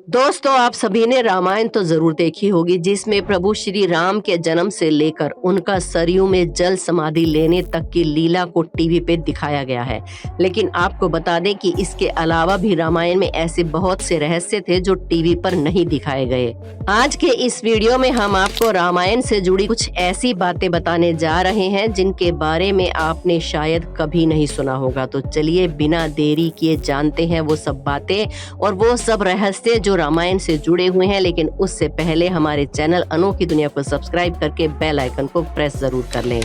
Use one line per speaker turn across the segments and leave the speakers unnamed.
दोस्तों, आप सभी ने रामायण तो जरूर देखी होगी, जिसमें प्रभु श्री राम के जन्म से लेकर उनका सरयू में जल समाधि लेने तक की लीला को टीवी पे दिखाया गया है। लेकिन आपको बता दें कि इसके अलावा भी रामायण में ऐसे बहुत से रहस्य थे जो टीवी पर नहीं दिखाए गए। आज के इस वीडियो में हम आपको रामायण से जुड़ी कुछ ऐसी बातें बताने जा रहे हैं जिनके बारे में आपने शायद कभी नहीं सुना होगा। तो चलिए बिना देरी किए जानते हैं वो सब बातें और वो सब रहस्य जो रामायण से जुड़े हुए हैं। लेकिन उससे पहले हमारे चैनल अनोखी दुनिया को सब्सक्राइब करके बेल आइकन को प्रेस जरूर कर लें।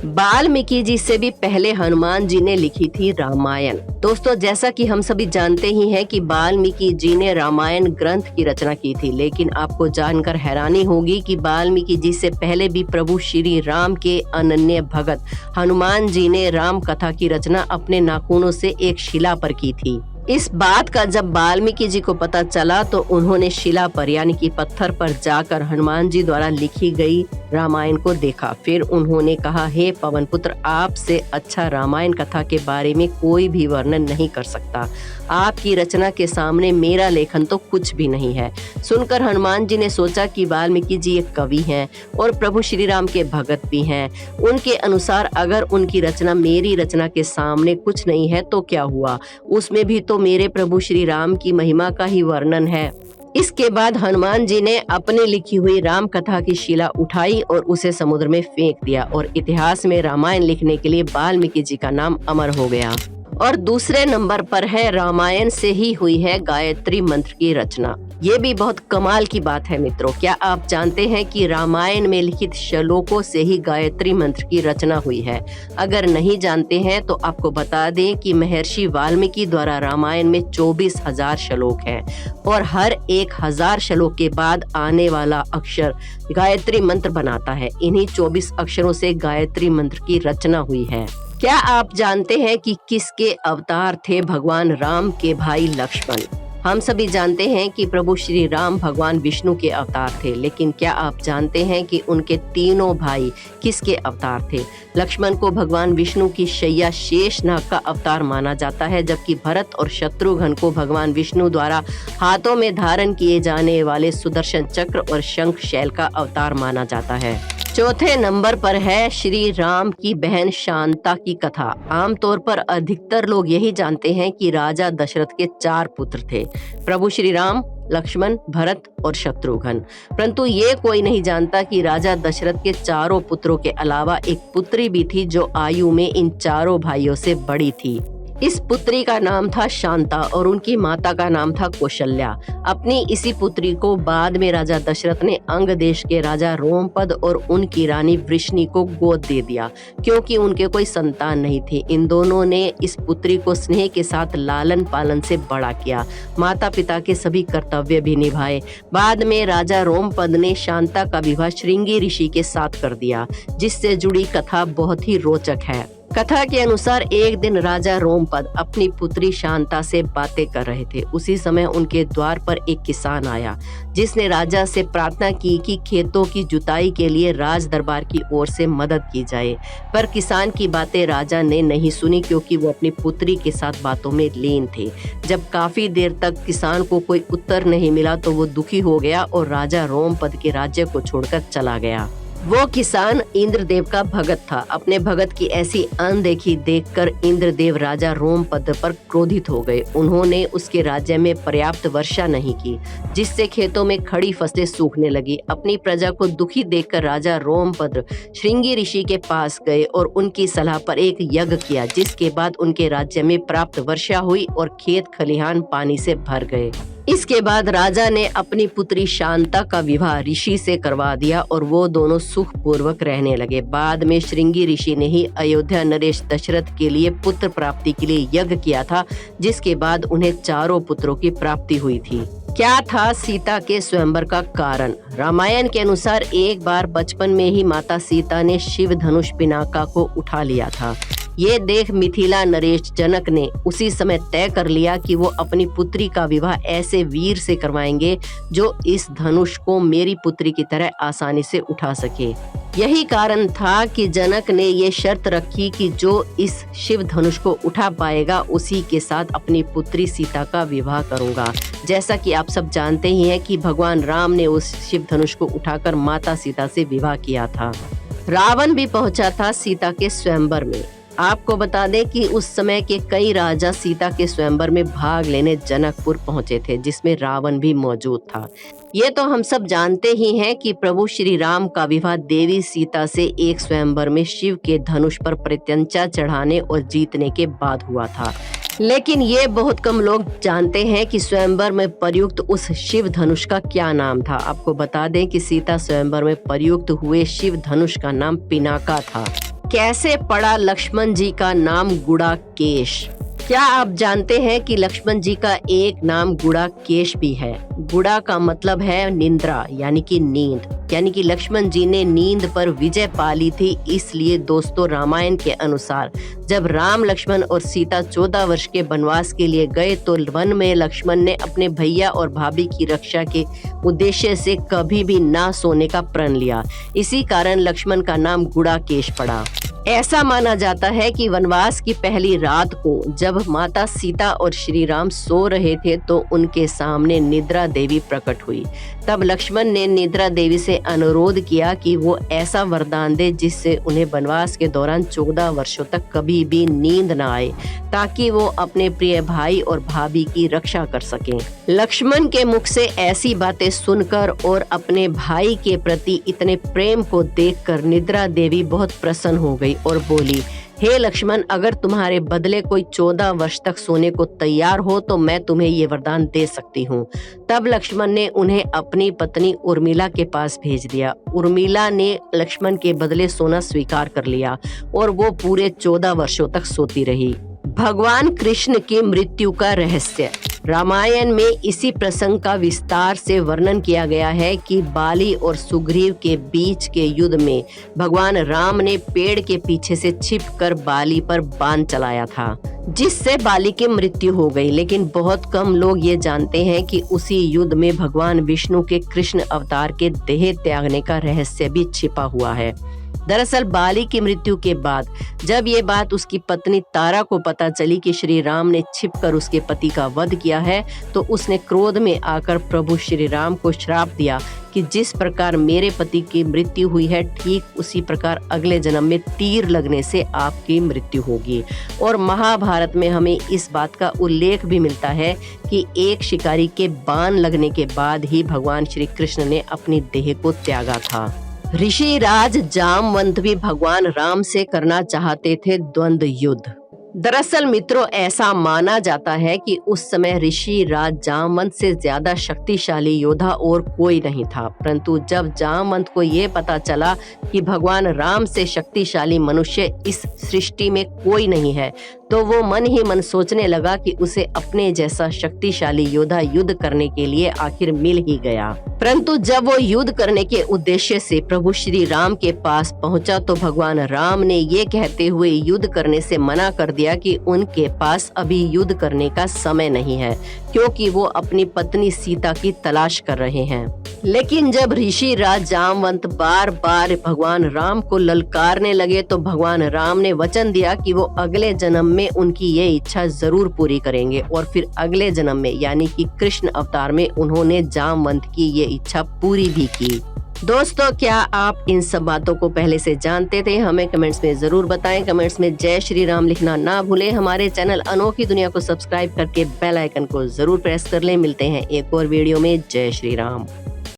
वाल्मीकि जी से भी पहले हनुमान जी ने लिखी थी रामायण। दोस्तों, जैसा कि हम सभी जानते ही हैं कि वाल्मीकि जी ने रामायण ग्रंथ की रचना की थी। लेकिन आपको जानकर हैरानी होगी कि वाल्मीकि जी से पहले भी प्रभु श्री राम के अनन्य भगत हनुमान जी ने राम कथा की रचना अपने नाखूनों से एक शिला पर की थी। इस बात का जब वाल्मीकि जी को पता चला तो उन्होंने शिला पर यानी कि पत्थर पर जाकर हनुमान जी द्वारा लिखी गई रामायण को देखा। फिर उन्होंने कहा, हे पवन पुत्र, आपसे अच्छा रामायण कथा के बारे में कोई भी वर्णन नहीं कर सकता। आपकी रचना के सामने मेरा लेखन तो कुछ भी नहीं है। सुनकर हनुमान जी ने सोचा कि वाल्मीकि जी एक कवि हैं और प्रभु श्री राम के भगत भी हैं। उनके अनुसार अगर उनकी रचना मेरी रचना के सामने कुछ नहीं है तो क्या हुआ, उसमें भी तो मेरे प्रभु श्री राम की महिमा का ही वर्णन है। इसके बाद हनुमान जी ने अपनी लिखी हुई राम कथा की शिला उठाई और उसे समुद्र में फेंक दिया और इतिहास में रामायण लिखने के लिए वाल्मीकि जी का नाम अमर हो गया। और दूसरे नंबर पर है रामायण से ही हुई है गायत्री मंत्र की रचना। ये भी बहुत कमाल की बात है मित्रों। क्या आप जानते हैं कि रामायण में लिखित श्लोकों से ही गायत्री मंत्र की रचना हुई है? अगर नहीं जानते हैं तो आपको बता दें कि महर्षि वाल्मीकि द्वारा रामायण में 24,000 श्लोक हैं और हर 1,000 श्लोक के बाद आने वाला अक्षर गायत्री मंत्र बनाता है। इन्हीं 24 अक्षरों से गायत्री मंत्र की रचना हुई है। क्या आप जानते हैं कि किसके अवतार थे भगवान राम के भाई लक्ष्मण? हम सभी जानते हैं कि प्रभु श्री राम भगवान विष्णु के अवतार थे। लेकिन क्या आप जानते हैं कि उनके तीनों भाई किसके अवतार थे? लक्ष्मण को भगवान विष्णु की शैया शेषनाग का अवतार माना जाता है, जबकि भरत और शत्रुघ्न को भगवान विष्णु द्वारा हाथों में धारण किए जाने वाले सुदर्शन चक्र और शंख शैल का अवतार माना जाता है। चौथे नंबर पर है श्री राम की बहन शांता की कथा। आमतौर पर अधिकतर लोग यही जानते हैं कि राजा दशरथ के 4 पुत्र थे, प्रभु श्री राम, लक्ष्मण, भरत और शत्रुघ्न। परंतु ये कोई नहीं जानता कि राजा दशरथ के चारों पुत्रों के अलावा एक पुत्री भी थी जो आयु में इन चारों भाइयों से बड़ी थी। इस पुत्री का नाम था शांता और उनकी माता का नाम था कौशल्या। अपनी इसी पुत्री को बाद में राजा दशरथ ने अंग देश के राजा रोमपद और उनकी रानी वृष्णि को गोद दे दिया, क्योंकि उनके कोई संतान नहीं थी। इन दोनों ने इस पुत्री को स्नेह के साथ लालन पालन से बड़ा किया, माता पिता के सभी कर्तव्य भी निभाए। बाद में राजा रोमपद ने शांता का विवाह श्रृंगी ऋषि के साथ कर दिया, जिससे जुड़ी कथा बहुत ही रोचक है। कथा के अनुसार एक दिन राजा रोमपद अपनी पुत्री शांता से बातें कर रहे थे। उसी समय उनके द्वार पर एक किसान आया, जिसने राजा से प्रार्थना की कि खेतों की जुताई के लिए राज दरबार की ओर से मदद की जाए। पर किसान की बातें राजा ने नहीं सुनी, क्योंकि वो अपनी पुत्री के साथ बातों में लीन थे। जब काफी देर तक किसान को कोई उत्तर नहीं मिला तो वो दुखी हो गया और राजा रोमपद के राज्य को छोड़कर चला गया। वो किसान इंद्रदेव का भगत था। अपने भगत की ऐसी अनदेखी देखकर इंद्रदेव राजा रोमपद पर क्रोधित हो गए। उन्होंने उसके राज्य में पर्याप्त वर्षा नहीं की, जिससे खेतों में खड़ी फसलें सूखने लगी। अपनी प्रजा को दुखी देखकर राजा रोमपद श्रृंगी ऋषि के पास गए और उनकी सलाह पर एक यज्ञ किया, जिसके बाद उनके राज्य में पर्याप्त वर्षा हुई और खेत खलिहान पानी से भर गए। इसके बाद राजा ने अपनी पुत्री शांता का विवाह ऋषि से करवा दिया और वो दोनों सुखपूर्वक रहने लगे। बाद में श्रृंगी ऋषि ने ही अयोध्या नरेश दशरथ के लिए पुत्र प्राप्ति के लिए यज्ञ किया था, जिसके बाद उन्हें चारों पुत्रों की प्राप्ति हुई थी। क्या था सीता के स्वयंवर का कारण? रामायण के अनुसार एक बार बचपन में ही माता सीता ने शिव धनुष पिनाका को उठा लिया था। ये देख मिथिला नरेश जनक ने उसी समय तय कर लिया कि वो अपनी पुत्री का विवाह ऐसे वीर से करवाएंगे जो इस धनुष को मेरी पुत्री की तरह आसानी से उठा सके। यही कारण था कि जनक ने ये शर्त रखी कि जो इस शिव धनुष को उठा पाएगा उसी के साथ अपनी पुत्री सीता का विवाह करूंगा। जैसा कि आप सब जानते ही हैं कि भगवान राम ने उस शिव धनुष को उठाकर माता सीता से विवाह किया था। रावण भी पहुंचा था सीता के स्वयंवर में। आपको बता दें कि उस समय के कई राजा सीता के स्वयंवर में भाग लेने जनकपुर पहुंचे थे, जिसमें रावण भी मौजूद था। ये तो हम सब जानते ही हैं कि प्रभु श्री राम का विवाह देवी सीता से एक स्वयंवर में शिव के धनुष पर प्रत्यंचा चढ़ाने और जीतने के बाद हुआ था। लेकिन ये बहुत कम लोग जानते हैं कि स्वयंवर में प्रयुक्त उस शिव धनुष का क्या नाम था। आपको बता दें कि सीता स्वयंवर में प्रयुक्त हुए शिव धनुष का नाम पिनाका था। कैसे पड़ा लक्ष्मण जी का नाम गुड़ाकेश? क्या आप जानते हैं कि लक्ष्मण जी का एक नाम गुड़ाकेश भी है? गुड़ा का मतलब है निंद्रा यानी कि नींद, यानी कि लक्ष्मण जी ने नींद पर विजय पाली थी। इसलिए दोस्तों, रामायण के अनुसार जब राम, लक्ष्मण और सीता 14 वर्ष के वनवास के लिए गए तो वन में लक्ष्मण ने अपने भैया और भाभी की रक्षा के उद्देश्य से कभी भी ना सोने का प्रण लिया। इसी कारण लक्ष्मण का नाम गुड़ाकेश पड़ा। ऐसा माना जाता है कि वनवास की पहली रात को जब माता सीता और श्री राम सो रहे थे तो उनके सामने निद्रा देवी प्रकट हुई। तब लक्ष्मण ने निद्रा देवी से अनुरोध किया कि वो ऐसा वरदान दे जिससे उन्हें वनवास के दौरान 14 वर्षों तक कभी भी नींद न आए, ताकि वो अपने प्रिय भाई और भाभी की रक्षा कर सकें। लक्ष्मण के मुख से ऐसी बातें सुनकर और अपने भाई के प्रति इतने प्रेम को देखकर निद्रा देवी बहुत प्रसन्न हो गई और बोली, हे लक्ष्मण, अगर तुम्हारे बदले कोई 14 वर्ष तक सोने को तैयार हो तो मैं तुम्हें ये वरदान दे सकती हूँ। तब लक्ष्मण ने उन्हें अपनी पत्नी उर्मिला के पास भेज दिया। उर्मिला ने लक्ष्मण के बदले सोना स्वीकार कर लिया और वो पूरे 14 वर्षों तक सोती रही। भगवान कृष्ण की मृत्यु का रहस्य। रामायण में इसी प्रसंग का विस्तार से वर्णन किया गया है कि बाली और सुग्रीव के बीच के युद्ध में भगवान राम ने पेड़ के पीछे से छिपकर बाली पर बाण चलाया था, जिससे बाली की मृत्यु हो गई। लेकिन बहुत कम लोग ये जानते हैं कि उसी युद्ध में भगवान विष्णु के कृष्ण अवतार के देह त्यागने का रहस्य भी छिपा हुआ है। दरअसल बाली की मृत्यु के बाद जब ये बात उसकी पत्नी तारा को पता चली कि श्री राम ने छिपकर उसके पति का वध किया है, तो उसने क्रोध में आकर प्रभु श्री राम को श्राप दिया कि जिस प्रकार मेरे पति की मृत्यु हुई है, ठीक उसी प्रकार अगले जन्म में तीर लगने से आपकी मृत्यु होगी। और महाभारत में हमें इस बात का उल्लेख भी मिलता है कि एक शिकारी के बाण लगने के बाद ही भगवान श्री कृष्ण ने अपनी देह को त्यागा था। ऋषि राज जामवंत भी भगवान राम से करना चाहते थे द्वंद्व युद्ध। दरअसल मित्रों, ऐसा माना जाता है कि उस समय ऋषि राज जामवंत से ज्यादा शक्तिशाली योद्धा और कोई नहीं था। परंतु जब जामवंत को ये पता चला कि भगवान राम से शक्तिशाली मनुष्य इस सृष्टि में कोई नहीं है, तो वो मन ही मन सोचने लगा कि उसे अपने जैसा शक्तिशाली योद्धा युद्ध करने के लिए आखिर मिल ही गया। परंतु जब वो युद्ध करने के उद्देश्य से प्रभु श्री राम के पास पहुंचा तो भगवान राम ने ये कहते हुए युद्ध करने से मना कर दिया कि उनके पास अभी युद्ध करने का समय नहीं है, क्योंकि वो अपनी पत्नी सीता की तलाश कर रहे हैं। लेकिन जब ऋषि राज जामवंत बार बार भगवान राम को ललकारने लगे तो भगवान राम ने वचन दिया कि वो अगले जन्म में उनकी ये इच्छा जरूर पूरी करेंगे। और फिर अगले जन्म में यानी कि कृष्ण अवतार में उन्होंने जामवंत की ये इच्छा पूरी भी की। दोस्तों, क्या आप इन सब बातों को पहले से जानते थे? हमें कमेंट्स में जरूर बताएं। कमेंट्स में जय श्री राम लिखना ना भूलें। हमारे चैनल अनोखी दुनिया को सब्सक्राइब करके बेल आइकन को जरूर प्रेस कर लें। मिलते हैं एक और वीडियो में। जय श्री राम।